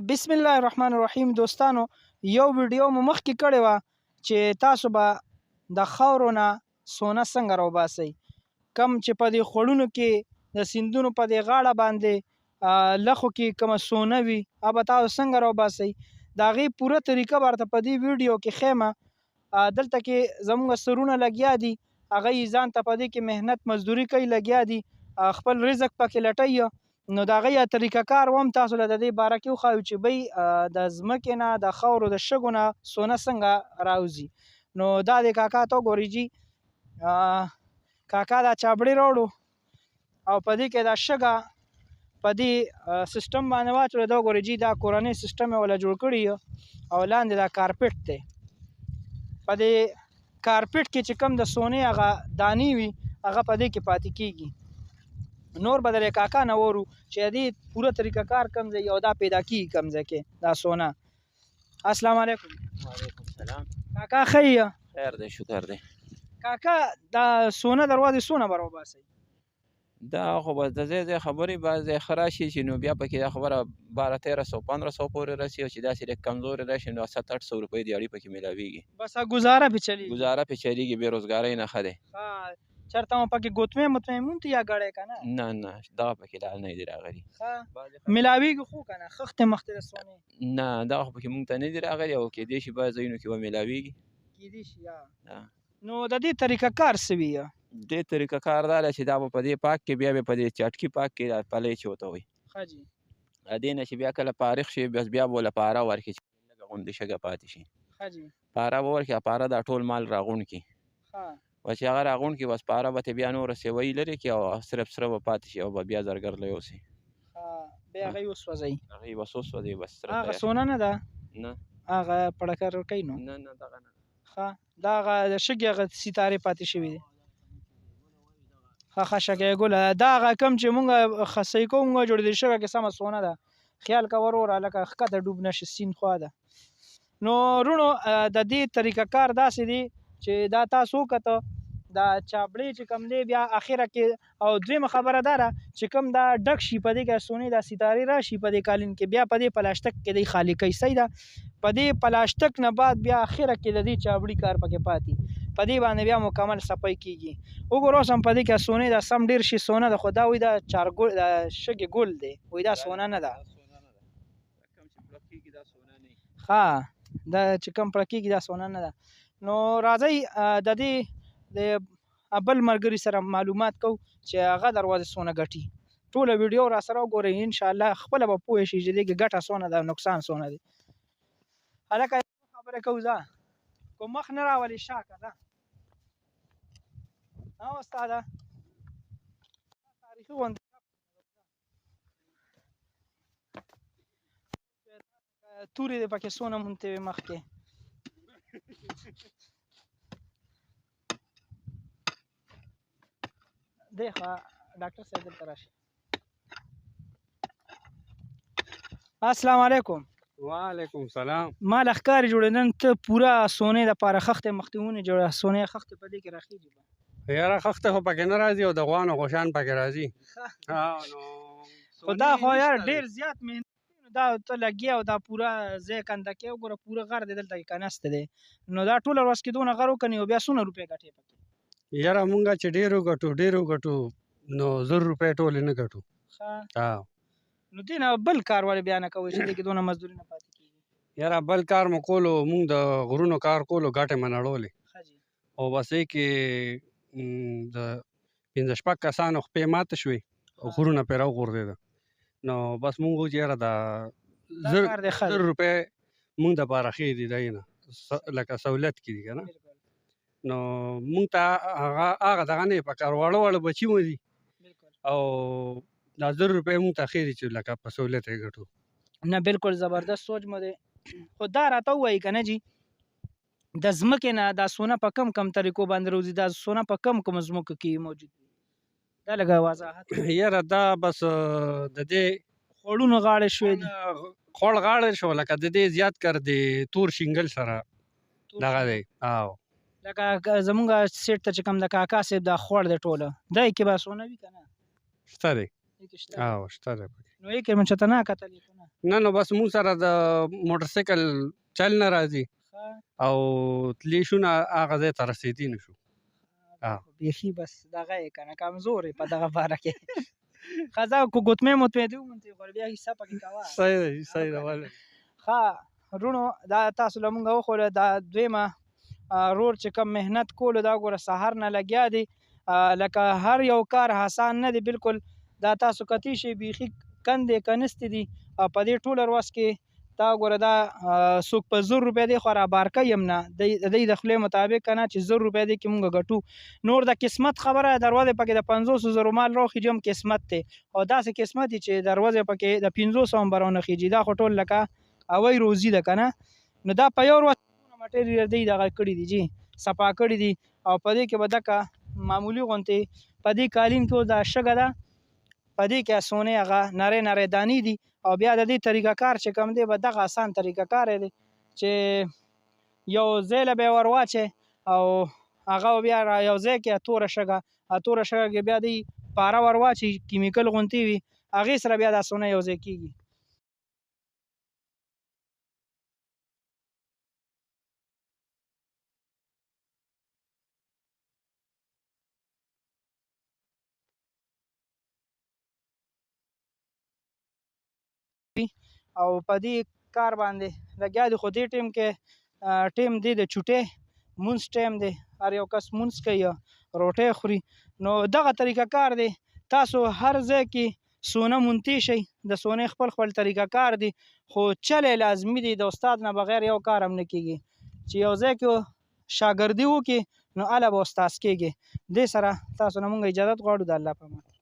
بسم الله الرحمن الرحیم. دوستانو یو ویډیو مو مخکې کړې وه چې تاسو به د خاورو نه سونه څنګه راوباسئ. کم چې په دې خوړونو کې د سیندونو په دې غاړه باندې لخو کې کومه سونه وي هغه به تاسو څنګه راوباسئ د هغې پوره طریقه به درته په دې ویډیو کې ښیم. دلته کې زموږ سرونه لګیا دي، هغه یې ځان ته په دې کې محنت مزدوري کوي، لګیا دي، خپل رزق پکې لټوي. نو د هغې طریقه کار هم تاسو له د دې باره کې وښایو چې بی د ځمکې نه د خاورو د شګو نه سونه څنګه راوځي. نو دا د کاکا ته وګورئ جي، کاکا دا چابړې راوړو او په دې کې دا شګه په دې سیسټم باندې واچوله. دا وګورئ جي، دا کورنۍ سیسټم یې وله جوړ کړي او لاندې دا کارپېټ دی. په دې کارپېټ کې چې کوم د سونې هغه دانې وي هغه په دې کې پاتې کېږي. نور به د کاکا نه وورو چې دې پوره طریقه کار کوم ځای او دا پیدا کېږي کوم ځای کې دا سونه. السلام علیکم. وعلیکم السلام. کاکا ښه یې؟ خیر دی، شکر دی. کاکا دا سونه دروازې څونه به راوباسئ؟ دا خو بس د ځای ځای خبرې بعض ځای ښه راشي چې نو بیا پکې دا خبره 1200 1500 پورې رسي، او چې داسې لږ کمزورې راشي نو 700-800 روپۍ دیاړي پکې میلاویږي. بس ګزاره پې چلیږي؟ ګزاره پې چلیږي، بېروزګارۍ نه ښه دی. چېرته مو پکې ګوتمې مطمې مونتې یا ګړی که نه؟ نه نه، دغه پکې لال نه دي راغلي. میلاویږي خو که نه خښتې مختې د سونې؟ نه، دغه خو پکې مونږ ته نه دي راغلي، او کېدای شي بعض ځایونو کې ومیلاویږي. کېدای شي. نو د دې طریقه کار څه وي؟ دې طریقه کار دا دی چې دا به په دې پاک کې بیا به په دې چاټکي پاک کې دا پلی چې ورته وایي، ښه جي. دې نه چې بیا کله فارغ شي بیا به ورله پاره ورکړي چې لږه غوندې شګه پاتې شي. ښه جي. پاره به ورکړي، پاره دا ټول مال راغونډ کړي. و چې هغه راغونډ کړي بس پاره به ترې بیا نوره سیوۍ لرې کړي او صرف سره به پاتې شي او به بیا زرګر له یوسي. بیا هغه یې وسوځئ؟ هغه یې بس وسوځوي بس. هغه سونه نه ده؟ نه. هغه پړکر کوي نو؟ نه نه، دغه نه. ښه، دا هغه د شګې هغه ستارې پاتې شوي دي. ښه شګی ګله، دا هغه کوم چې مونږ خسۍ کوو مونږ جوړېدلې شګه کې سمه سونه ده. خیال کوه وروره لکه ښکته ډوب نه شي، سیند خوا ده. نو وروڼو د دې طریقه کار داسې دی چې دا تاسو وکته دا چابړې چې کوم دی بیا اخره کې. او دویمه خبره دا ده چې کوم دا ډک شي په دې کې سونې دا ستارې راشي په دې کالین کې، بیا په دې پلاسټک کې دی خالي کوي. صحیح ده؟ په دې پلاسټک نه بعد بیا اخره کې د دې چابړي کار پکې پاتې، په دې باندې بیا مکمل صفای کېږي. وګوره اوس هم په دې کې سونې دا سم ډېر شي سونه ده، خو دا وایي دا چارګل دا شګې ګل دی، وایي دا سونه نه ده. ښه، دا چې کوم پړه کېږي دا سونه نه ده. نو راځئ د دې د بل ملګري سره معلومات کوو چې هغه دروازې څونه ګټي. ټوله ویډیو را سره وګورئ، انشاءالله خپله به پوه شئ چې دې کې ګټه څونه ده نقصان څونه دی. هلکه خبرې کوو ځه، کو مخ نه راولې شا که ده. استاده تاریخي غونډه تورې دې پکې څونه مونتې وې مخکې. دی خوا ډاکټر صاحب دلته راشي. السلام علیکم. وعلیکم السلام. ما له ښکارې جوړې نن ته پوره سونې دپاره خښتې مختې ونې جوړه، سونې خښتې په دې کې راخېږي به؟ یاره خښته خو پکې نه راځي او د غوانو غوشان پکې راځي. خو دا خو یار ډېر زیات محنت دی. دا ته لګیا او دا پوره ځای کنده کې وګوره، پوره غر دی دلته کې کنسته دی. نو دا ټوله ورځ کې دونه غر وکنې او بیا څونه روپۍ ګټې پکې؟ یاره مونږ چې ډېر وګټو نو 1000 روپۍ ټولې نه ګټو. نو دې نه بل کار ولې بیا نه کوئ چې دې کې دونه مزدوري نه پاتې کېږي؟ یاره بل کار مو کولو، مونږ د غرونو کار کولو، ګټې مو نړولې او بس یې کې د 5-6 کسانو خپې ماته شوې او غرونه پرې راوغورځېده. نو بس مونږ وویل چې یاره دا 1000 روپۍ مونږ دپاره ښې دي، دی نه لکه سهولت کې دي که نه. نو مونږ ته هغه دغه نه یې پکار، واړه واړه بچي مو دي او دا 1000 روپۍ مونږ ته ښې دي چې لکه په سهولت یې ګټو. نه بالکل زبردست سوچ مو دی. خو دا راته ووایي که نه جي، د ځمکې نه دا سونه په کم کم طریقو باندې راوځي؟ دا سونه په کم کم ځمکو کې موجود وي؟ دا لږه وضاحت. یاره دا بس د دې خوړونو غاړې شوې دي، خوړ غاړې شو، لکه د دې زیات کر د تور شینګل سره دغه دی. لکه زمونږ سیټ ته چې کوم د کاکا صاحب دا خوړ دی ټوله، دی کې به سونه وي که نه؟ شته دی. شته شته دی. نو یې کې مو چېرته نه کتلې که نه؟ نه نو بس مونږ سره د موټرسایکل چل نه راځي او تلی شو نه هغه ځای ته رسېدی نه شو. بیخي بس دغه یې که نه کمزور یې په دغه باره کې ښه زه که ګوتمې مطمې دې ومونځې خو بیا حصه پکې کوه. صحیح دی صحیح دی ولې ښه وروڼو دا تاسو له مونږ وښوده دا دویمه رور چې کوم محنت کولو دا ګوره سهار نه لګیا دی لکه هر یو کار آسان نه دی بالکل دا تاسو کتی شئ بیخي کندې کنستې دي او په دې ټوله ورځ کې دا ګوره دا څوک په 100 روپۍ دی خو رابارکه یم نه د دوی د خولې مطابق که نه چې 100 روپۍ دی کې مونږ ګټو نور د قسمت خبره دروازې پکې د 500 زرو مال راخیږي هم قسمت دی او داسې قسمت دی چې دروازې پکې د 500 هم به رانخیږي دا خو ټول لکه اوی روزي ده که نه نو دا په یو ورځ مټیریل دی دغه کړي دي جی صفا کړي دي او په دې کې به دکه معمولي غوندې په دې قالین کې دا شګه ده په دې کې سونې هغه نری نری دانې دي او بیا د دې طریقه کار چې کوم دی به دغه آسان طریقه کار دی چې یو ځای له به یې ور واچې او هغه بیا را یو ځای کې توره شګه توره شګه کې بیا دی پاره ور واچي کیمیکل غوندې وي هغې سره بیا دا سونه یو ځای کېږي. او په دې کار باندې لګیا دي خو دې ټیم کې ټیم دی د چوټۍ مونځ ټیم دی هر یو کس مونځ کوي روټۍ خوري نو دغه طریقه کار دی تاسو هر ځای کې سونه مونتی شئ د سونې خپل خپل طریقه کار دی خو چلی لازمي دی د استاد نه بغیر یو کار هم نه کېږي چې یو ځای کې شاګردي وکړي نو هله به استاذ کېږي دې سره تاسو نه مونږ اجازت غواړو د الله په امان.